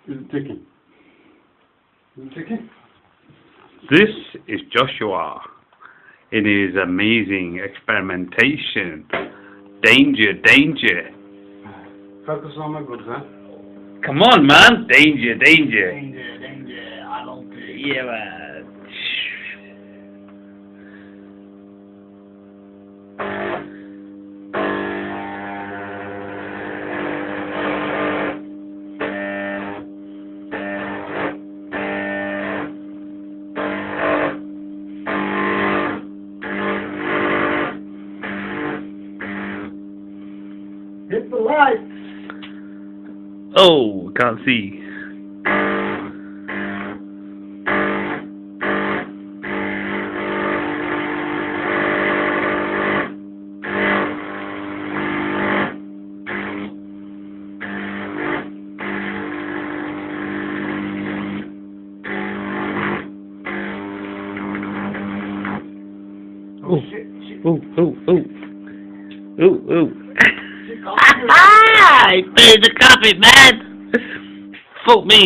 Is it ticking? Is it ticking? This is Joshua in his amazing experimentation. Danger, danger. Focus on my good, huh? Come on, man. Danger, danger. Danger, danger, I don't care. Yeah, man. Hit the light! Oh, can't see. Oh, shit, shit. Oh. He finished the coffee, man. Fuck me.